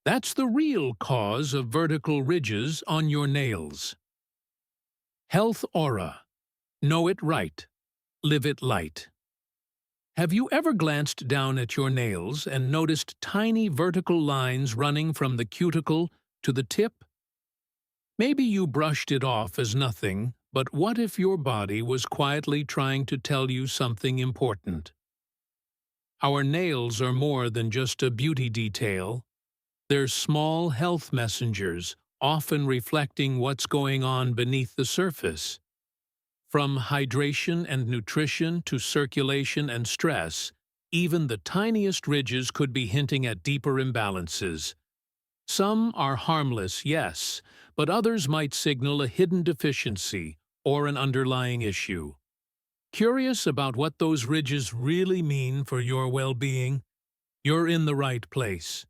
That's the real cause of vertical ridges on your nails. Health Aura. Know it right. Live it light. Have you ever glanced down at your nails and noticed tiny vertical lines running from the cuticle to the tip? Maybe you brushed it off as nothing, but what if your body was quietly trying to tell you something important? Our nails are more than just a beauty detail. They're small health messengers, often reflecting what's going on beneath the surface. From hydration and nutrition to circulation and stress, even the tiniest ridges could be hinting at deeper imbalances. Some are harmless, yes, but others might signal a hidden deficiency or an underlying issue. Curious about what those ridges really mean for your well-being? You're in the right place.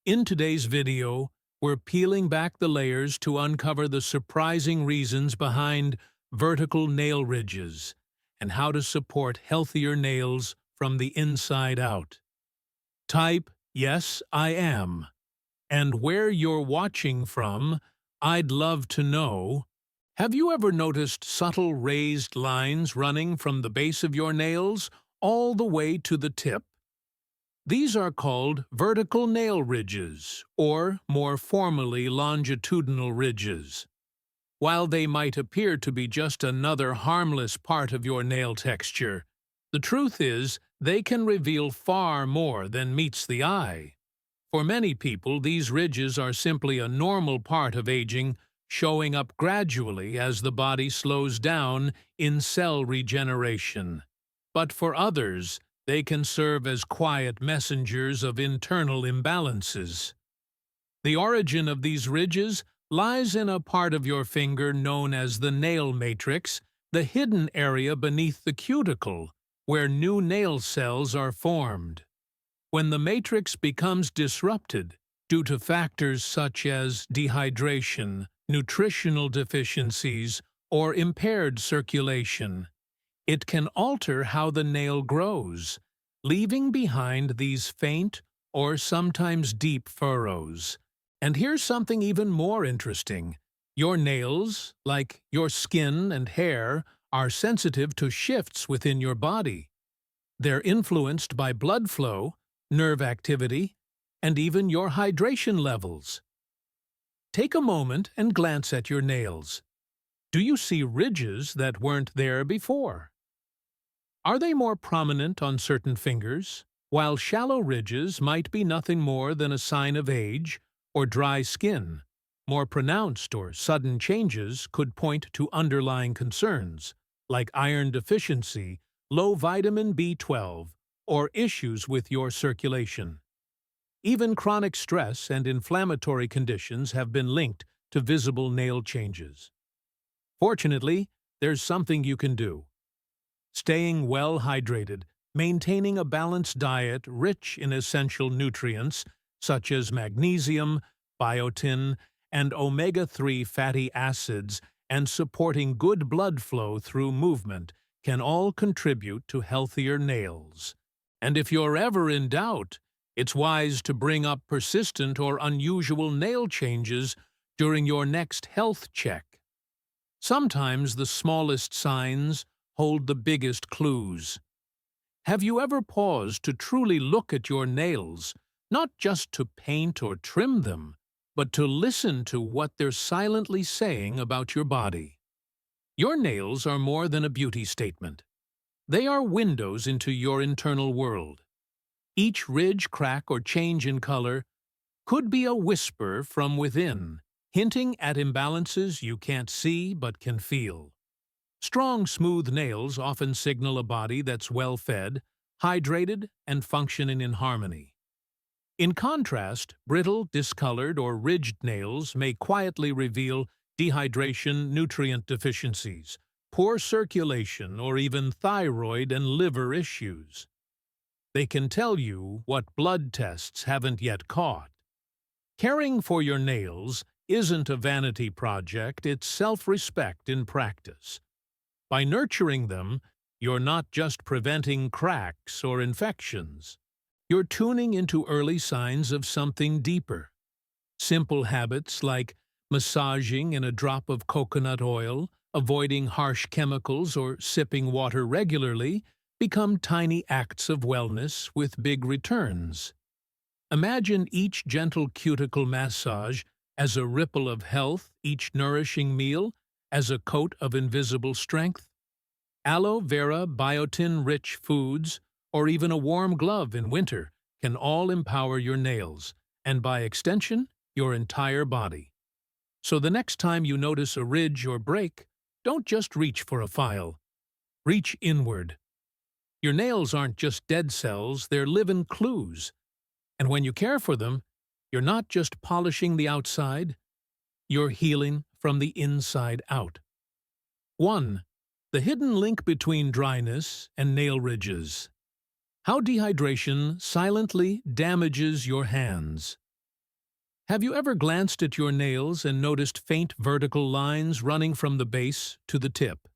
In today's video, we're peeling back the layers to uncover the surprising reasons behind vertical nail ridges and how to support healthier nails from the inside out. Type, "Yes, I am." And where you're watching from, I'd love to know. Have you ever noticed subtle raised lines running from the base of your nails all the way to the tip? These are called vertical nail ridges, or more formally longitudinal ridges. While they might appear to be just another harmless part of your nail texture, the truth is they can reveal far more than meets the eye. For many people, these ridges are simply a normal part of aging, showing up gradually as the body slows down in cell regeneration. But for others, they can serve as quiet messengers of internal imbalances. The origin of these ridges lies in a part of your finger known as the nail matrix, the hidden area beneath the cuticle, where new nail cells are formed. When the matrix becomes disrupted due to factors such as dehydration, nutritional deficiencies, or impaired circulation, it can alter how the nail grows, leaving behind these faint or sometimes deep furrows. And here's something even more interesting. Your nails, like your skin and hair, are sensitive to shifts within your body. They're influenced by blood flow, nerve activity, and even your hydration levels. Take a moment and glance at your nails. Do you see ridges that weren't there before? Are they more prominent on certain fingers, while shallow ridges might be nothing more than a sign of age or dry skin? More pronounced or sudden changes could point to underlying concerns, like iron deficiency, low vitamin B12, or issues with your circulation. Even chronic stress and inflammatory conditions have been linked to visible nail changes. Fortunately, there's something you can do. Staying well hydrated, maintaining a balanced diet rich in essential nutrients such as magnesium, biotin, and omega-3 fatty acids, and supporting good blood flow through movement can all contribute to healthier nails. And if you're ever in doubt, it's wise to bring up persistent or unusual nail changes during your next health check. Sometimes the smallest signs hold the biggest clues. Have you ever paused to truly look at your nails, not just to paint or trim them, but to listen to what they're silently saying about your body? Your nails are more than a beauty statement. They are windows into your internal world. Each ridge, crack, or change in color could be a whisper from within, hinting at imbalances you can't see but can feel. Strong, smooth nails often signal a body that's well-fed, hydrated, and functioning in harmony. In contrast, brittle, discolored, or ridged nails may quietly reveal dehydration, nutrient deficiencies, poor circulation, or even thyroid and liver issues. They can tell you what blood tests haven't yet caught. Caring for your nails isn't a vanity project, it's self-respect in practice. By nurturing them, you're not just preventing cracks or infections. You're tuning into early signs of something deeper. Simple habits like massaging in a drop of coconut oil, avoiding harsh chemicals, or sipping water regularly become tiny acts of wellness with big returns. Imagine each gentle cuticle massage as a ripple of health, each nourishing meal as a coat of invisible strength. Aloe vera, biotin-rich foods, or even a warm glove in winter can all empower your nails, and by extension, your entire body. So the next time you notice a ridge or break, don't just reach for a file. Reach inward. Your nails aren't just dead cells, they're living clues. And when you care for them, you're not just polishing the outside, you're healing from the inside out. 1. The hidden link between dryness and nail ridges. How dehydration silently damages your hands. Have you ever glanced at your nails and noticed faint vertical lines running from the base to the tip?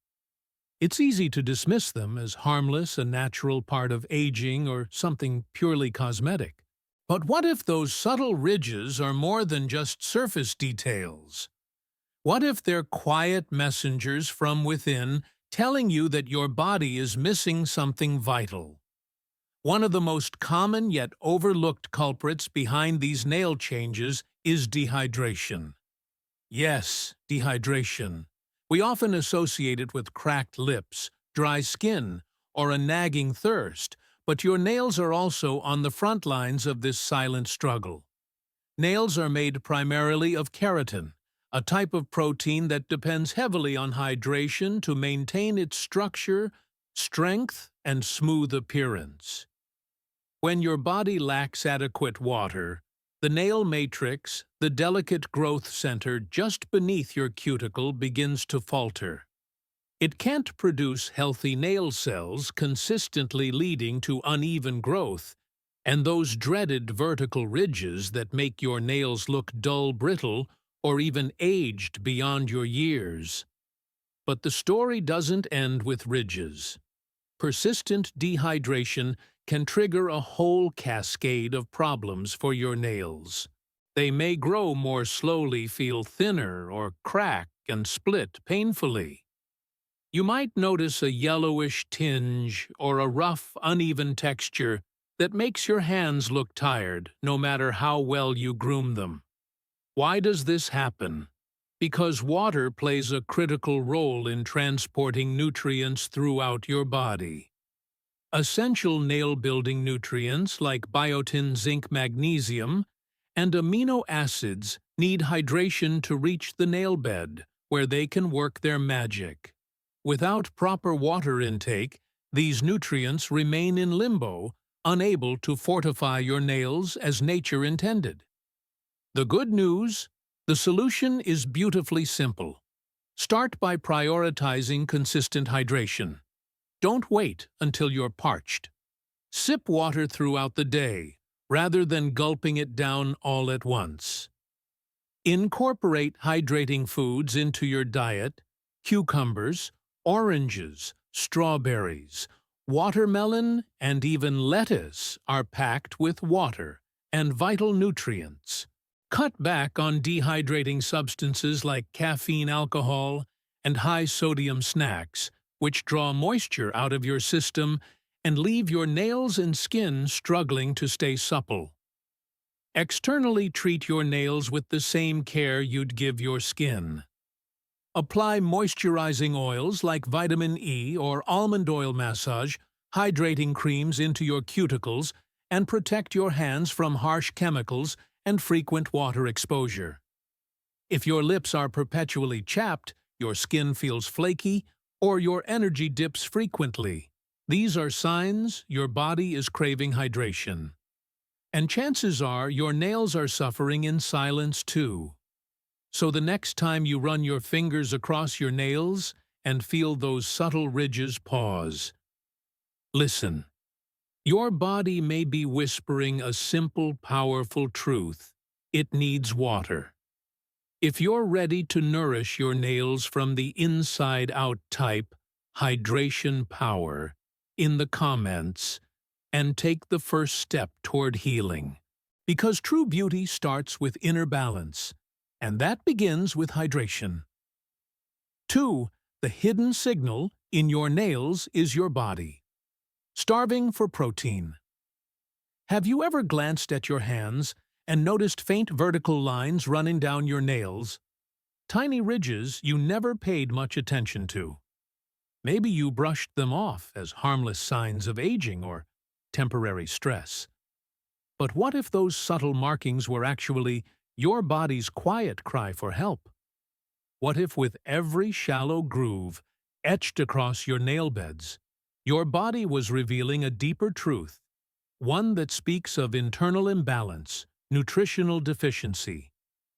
It's easy to dismiss them as harmless, a natural part of aging, or something purely cosmetic. But what if those subtle ridges are more than just surface details? What if they're quiet messengers from within telling you that your body is missing something vital? One of the most common yet overlooked culprits behind these nail changes is dehydration. Yes, dehydration. We often associate it with cracked lips, dry skin, or a nagging thirst, but your nails are also on the front lines of this silent struggle. Nails are made primarily of keratin, a type of protein that depends heavily on hydration to maintain its structure, strength, and smooth appearance. When your body lacks adequate water, the nail matrix, the delicate growth center just beneath your cuticle, begins to falter. It can't produce healthy nail cells, consistently leading to uneven growth, and those dreaded vertical ridges that make your nails look dull, brittle, or even aged beyond your years. But the story doesn't end with ridges. Persistent dehydration can trigger a whole cascade of problems for your nails. They may grow more slowly, feel thinner, or crack and split painfully. You might notice a yellowish tinge or a rough, uneven texture that makes your hands look tired, no matter how well you groom them. Why does this happen? Because water plays a critical role in transporting nutrients throughout your body. Essential nail-building nutrients like biotin, zinc, magnesium, and amino acids need hydration to reach the nail bed, where they can work their magic. Without proper water intake, these nutrients remain in limbo, unable to fortify your nails as nature intended. The good news? The solution is beautifully simple. Start by prioritizing consistent hydration. Don't wait until you're parched. Sip water throughout the day, rather than gulping it down all at once. Incorporate hydrating foods into your diet. Cucumbers, oranges, strawberries, watermelon, and even lettuce are packed with water and vital nutrients. Cut back on dehydrating substances like caffeine, alcohol, and high-sodium snacks, which draw moisture out of your system and leave your nails and skin struggling to stay supple. Externally treat your nails with the same care you'd give your skin. Apply moisturizing oils like vitamin E or almond oil massage, hydrating creams into your cuticles, and protect your hands from harsh chemicals and frequent water exposure. If your lips are perpetually chapped, your skin feels flaky, or your energy dips frequently, these are signs your body is craving hydration. And chances are your nails are suffering in silence too. So the next time you run your fingers across your nails and feel those subtle ridges, pause. Listen. Your body may be whispering a simple, powerful truth. It needs water. If you're ready to nourish your nails from the inside out, type hydration power in the comments. and take the first step toward healing. Because true beauty starts with inner balance, and that begins with hydration. 2. The hidden signal in your nails is your body. Starving for protein. Have you ever glanced at your hands and noticed faint vertical lines running down your nails? Tiny ridges you never paid much attention to. Maybe you brushed them off as harmless signs of aging or temporary stress. But what if those subtle markings were actually your body's quiet cry for help? What if with every shallow groove etched across your nail beds, your body was revealing a deeper truth, one that speaks of internal imbalance, nutritional deficiency,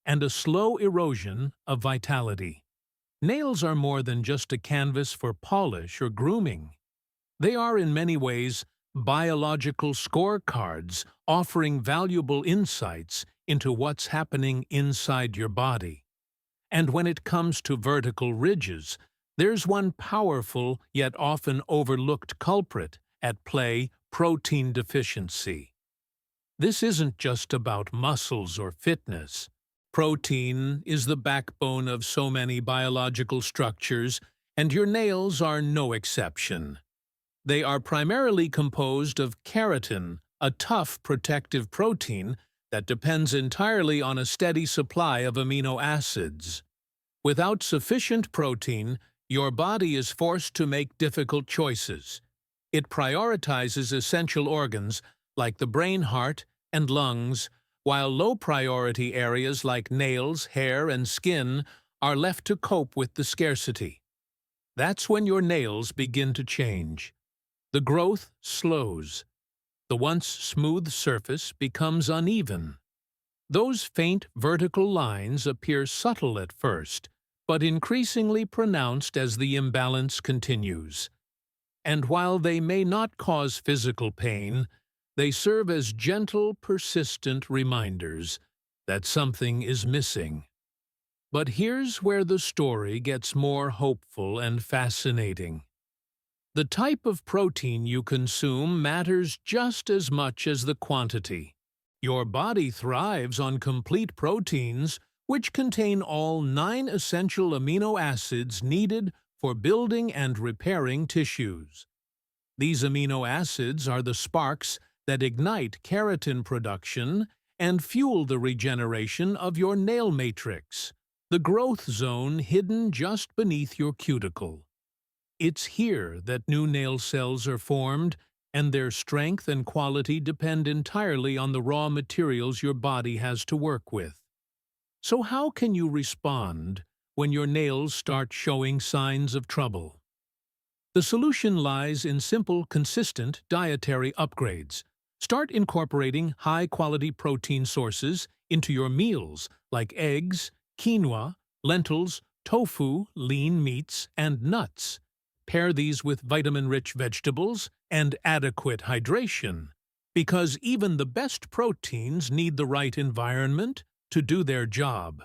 and a slow erosion of vitality? Nails are more than just a canvas for polish or grooming. They are in many ways biological scorecards offering valuable insights into what's happening inside your body. And when it comes to vertical ridges, there's one powerful yet often overlooked culprit at play: protein deficiency. This isn't just about muscles or fitness. Protein is the backbone of so many biological structures, and your nails are no exception. They are primarily composed of keratin, a tough protective protein that depends entirely on a steady supply of amino acids. Without sufficient protein, your body is forced to make difficult choices. It prioritizes essential organs like the brain, heart, and lungs, while low-priority areas like nails, hair, and skin are left to cope with the scarcity. That's when your nails begin to change. The growth slows. The once smooth surface becomes uneven. Those faint vertical lines appear subtle at first, but increasingly pronounced as the imbalance continues. And while they may not cause physical pain, they serve as gentle, persistent reminders that something is missing. But here's where the story gets more hopeful and fascinating. The type of protein you consume matters just as much as the quantity. Your body thrives on complete proteins, which contain all 9 essential amino acids needed for building and repairing tissues. These amino acids are the sparks that ignite keratin production and fuel the regeneration of your nail matrix, the growth zone hidden just beneath your cuticle. It's here that new nail cells are formed, and their strength and quality depend entirely on the raw materials your body has to work with. So how can you respond when your nails start showing signs of trouble? The solution lies in simple, consistent dietary upgrades. Start incorporating high-quality protein sources into your meals like eggs, quinoa, lentils, tofu, lean meats, and nuts. Pair these with vitamin-rich vegetables and adequate hydration, because even the best proteins need the right environment to do their job.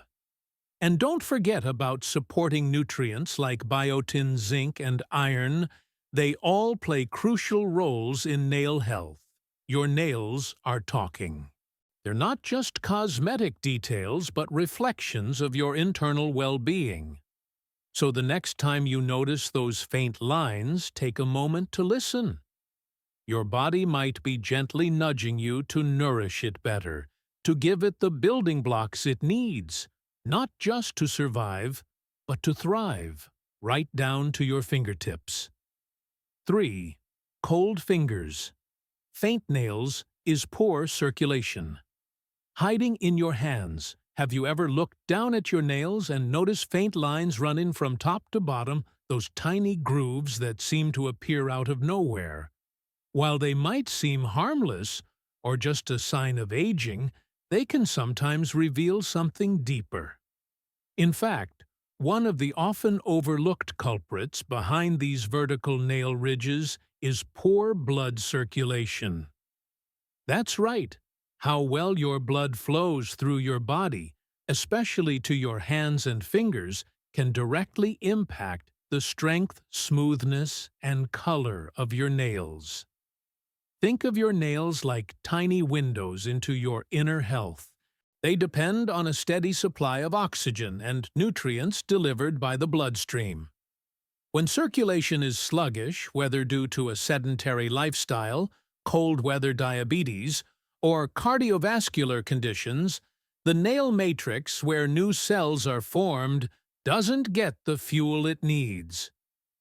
And don't forget about supporting nutrients like biotin, zinc, and iron. They all play crucial roles in nail health. Your nails are talking. They're not just cosmetic details, but reflections of your internal well-being. So the next time you notice those faint lines, take a moment to listen. Your body might be gently nudging you to nourish it better, to give it the building blocks it needs, not just to survive, but to thrive, right down to your fingertips. 3. Cold fingers. Faint nails is poor circulation. Hiding in your hands. Have you ever looked down at your nails and noticed faint lines running from top to bottom, those tiny grooves that seem to appear out of nowhere? While they might seem harmless or just a sign of aging, they can sometimes reveal something deeper. In fact, one of the often overlooked culprits behind these vertical nail ridges is poor blood circulation. That's right. How well your blood flows through your body, especially to your hands and fingers, can directly impact the strength, smoothness, and color of your nails. Think of your nails like tiny windows into your inner health. They depend on a steady supply of oxygen and nutrients delivered by the bloodstream. When circulation is sluggish, whether due to a sedentary lifestyle, cold weather diabetes, or cardiovascular conditions, the nail matrix where new cells are formed doesn't get the fuel it needs.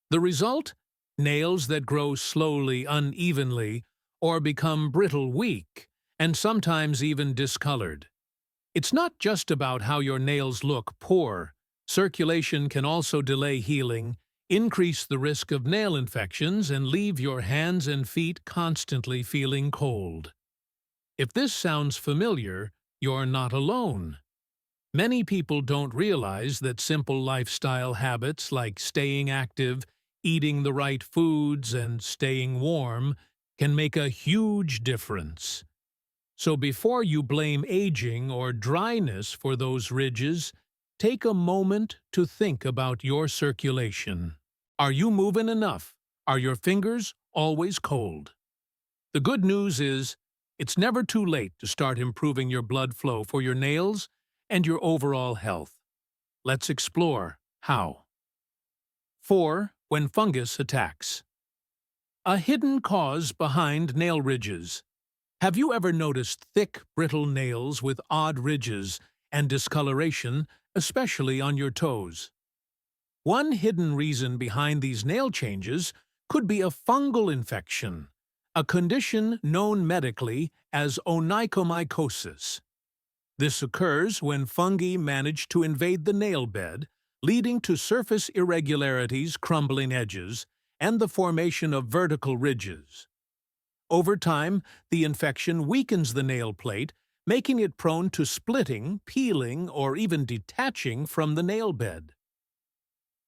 The result? Nails that grow slowly, unevenly, or become brittle weak, and sometimes even discolored. It's not just about how your nails look poor. Circulation can also delay healing, increase the risk of nail infections, and leave your hands and feet constantly feeling cold. If this sounds familiar, you're not alone. Many people don't realize that simple lifestyle habits like staying active, eating the right foods, and staying warm can make a huge difference. So before you blame aging or dryness for those ridges, take a moment to think about your circulation. Are you moving enough? Are your fingers always cold? The good news is, it's never too late to start improving your blood flow for your nails and your overall health. Let's explore how. 4. When fungus attacks. A hidden cause behind nail ridges. Have you ever noticed thick, brittle nails with odd ridges and discoloration, especially on your toes? One hidden reason behind these nail changes could be a fungal infection, a condition known medically as onychomycosis. This occurs when fungi manage to invade the nail bed, leading to surface irregularities, crumbling edges, and the formation of vertical ridges. Over time, the infection weakens the nail plate, making it prone to splitting, peeling, or even detaching from the nail bed.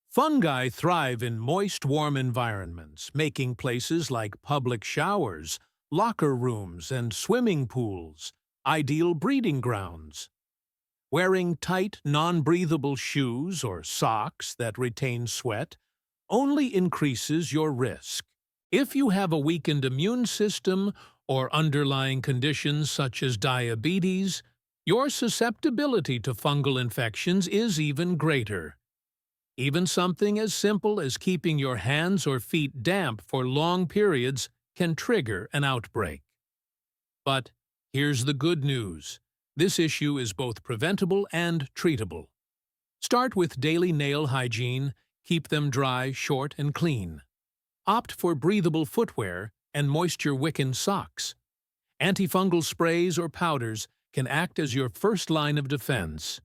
Fungi thrive in moist, warm environments, making places like public showers, locker rooms, and swimming pools ideal breeding grounds. Wearing tight, non-breathable shoes or socks that retain sweat only increases your risk. If you have a weakened immune system or underlying conditions such as diabetes, your susceptibility to fungal infections is even greater. Even something as simple as keeping your hands or feet damp for long periods can trigger an outbreak. But here's the good news. This issue is both preventable and treatable. Start with daily nail hygiene, keep them dry, short, and clean. Opt for breathable footwear and moisture-wicking socks. Antifungal sprays or powders can act as your first line of defense.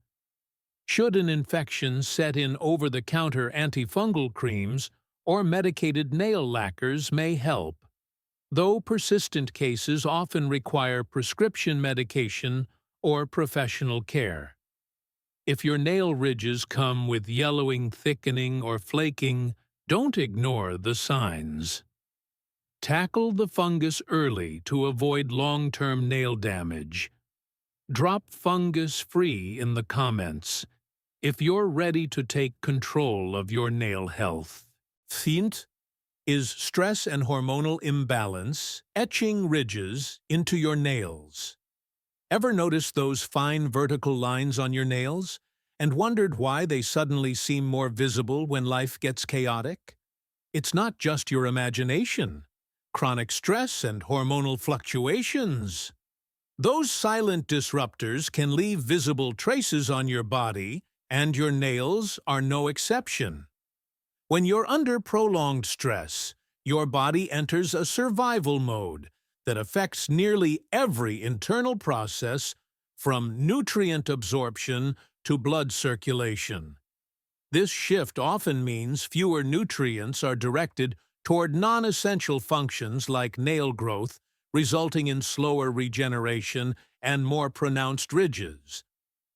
Should an infection set in, over-the-counter antifungal creams or medicated nail lacquers may help, though persistent cases often require prescription medication or professional care. If your nail ridges come with yellowing, thickening, or flaking, don't ignore the signs. Tackle the fungus early to avoid long-term nail damage. Drop fungus-free in the comments if you're ready to take control of your nail health. 5. Is stress and hormonal imbalance etching ridges into your nails. Ever notice those fine vertical lines on your nails and wondered why they suddenly seem more visible when life gets chaotic? It's not just your imagination. Chronic stress and hormonal fluctuations. Those silent disruptors can leave visible traces on your body, and your nails are no exception. When you're under prolonged stress, your body enters a survival mode that affects nearly every internal process, from nutrient absorption to blood circulation. This shift often means fewer nutrients are directed toward non-essential functions like nail growth, resulting in slower regeneration and more pronounced ridges.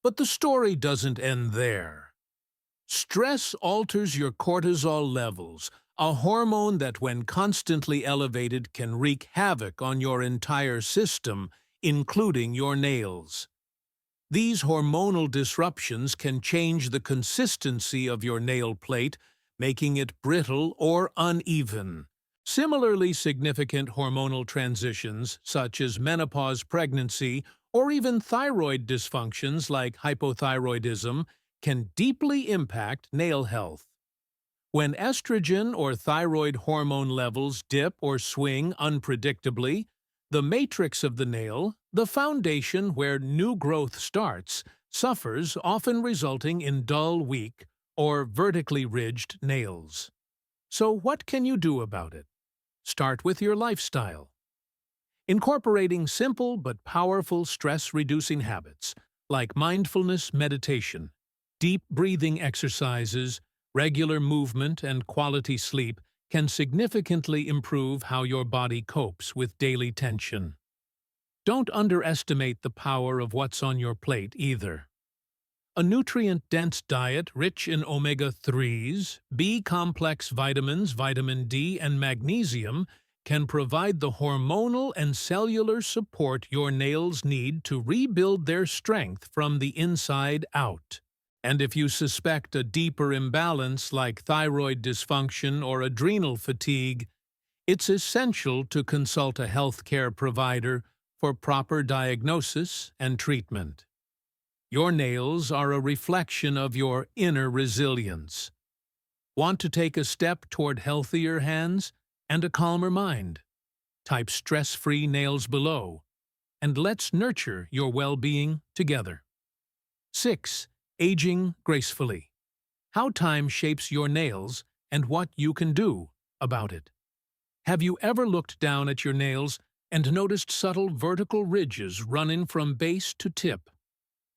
But the story doesn't end there. Stress alters your cortisol levels, a hormone that, when constantly elevated, can wreak havoc on your entire system, including your nails. These hormonal disruptions can change the consistency of your nail plate, making it brittle or uneven. Similarly significant hormonal transitions, such as menopause, pregnancy, or even thyroid dysfunctions like hypothyroidism, can deeply impact nail health. When estrogen or thyroid hormone levels dip or swing unpredictably, the matrix of the nail, the foundation where new growth starts, suffers, often resulting in dull, weak, or vertically ridged nails. So what can you do about it? Start with your lifestyle. Incorporating simple but powerful stress-reducing habits like mindfulness meditation, deep breathing exercises, regular movement, and quality sleep can significantly improve how your body copes with daily tension. Don't underestimate the power of what's on your plate either. A nutrient-dense diet rich in omega-3s, B-complex vitamins, vitamin D, and magnesium can provide the hormonal and cellular support your nails need to rebuild their strength from the inside out. And if you suspect a deeper imbalance like thyroid dysfunction or adrenal fatigue, it's essential to consult a healthcare provider for proper diagnosis and treatment. Your nails are a reflection of your inner resilience. Want to take a step toward healthier hands and a calmer mind? Type stress-free nails below, and let's nurture your well-being together. 6. Aging gracefully. How time shapes your nails and what you can do about it. Have you ever looked down at your nails and noticed subtle vertical ridges running from base to tip?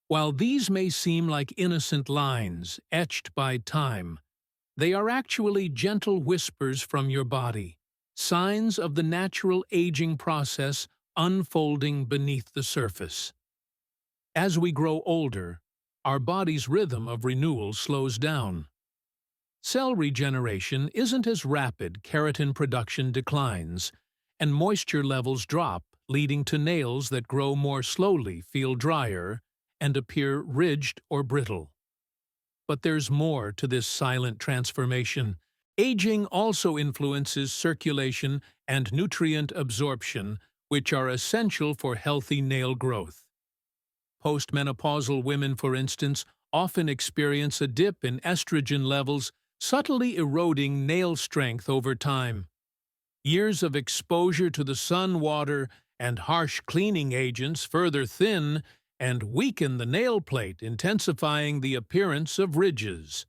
While these may seem like innocent lines etched by time, they are actually gentle whispers from your body, signs of the natural aging process unfolding beneath the surface. As we grow older, our body's rhythm of renewal slows down. Cell regeneration isn't as rapid, keratin production declines, and moisture levels drop, leading to nails that grow more slowly, feel drier, and appear ridged or brittle. But there's more to this silent transformation. Aging also influences circulation and nutrient absorption, which are essential for healthy nail growth. Postmenopausal women, for instance, often experience a dip in estrogen levels, subtly eroding nail strength over time. Years of exposure to the sun, water, and harsh cleaning agents further thin and weaken the nail plate, intensifying the appearance of ridges.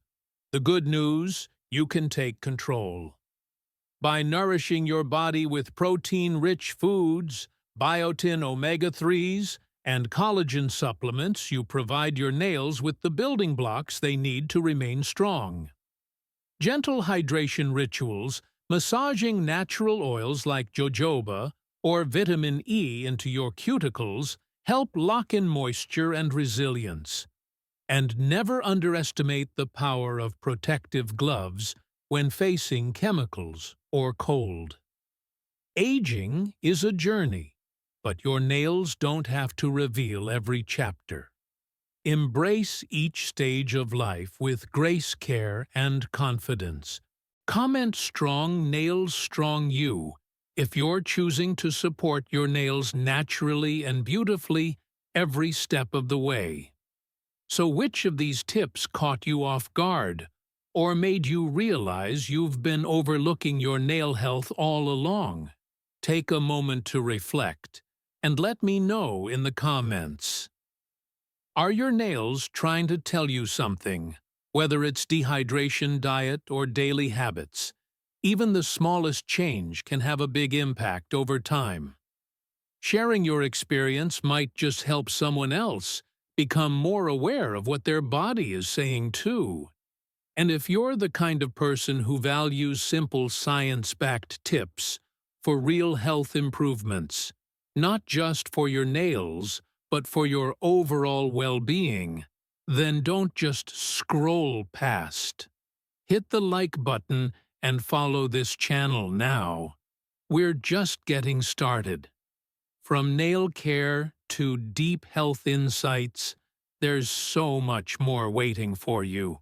The good news: you can take control. By nourishing your body with protein-rich foods, biotin omega-3s, and collagen supplements, you provide your nails with the building blocks they need to remain strong. Gentle hydration rituals, massaging natural oils like jojoba or vitamin E into your cuticles, help lock in moisture and resilience. And never underestimate the power of protective gloves when facing chemicals or cold. Aging is a journey, but your nails don't have to reveal every chapter. Embrace each stage of life with grace, care, and confidence. Comment "Strong Nails, Strong You" if you're choosing to support your nails naturally and beautifully every step of the way. So which of these tips caught you off guard, or made you realize you've been overlooking your nail health all along? Take a moment to reflect, and let me know in the comments. Are your nails trying to tell you something? Whether it's dehydration, diet, or daily habits, even the smallest change can have a big impact over time. Sharing your experience might just help someone else become more aware of what their body is saying too. And if you're the kind of person who values simple science-backed tips for real health improvements, not just for your nails, but for your overall well-being, then don't just scroll past. Hit the like button and follow this channel now. We're just getting started. From nail care to deep health insights, there's so much more waiting for you.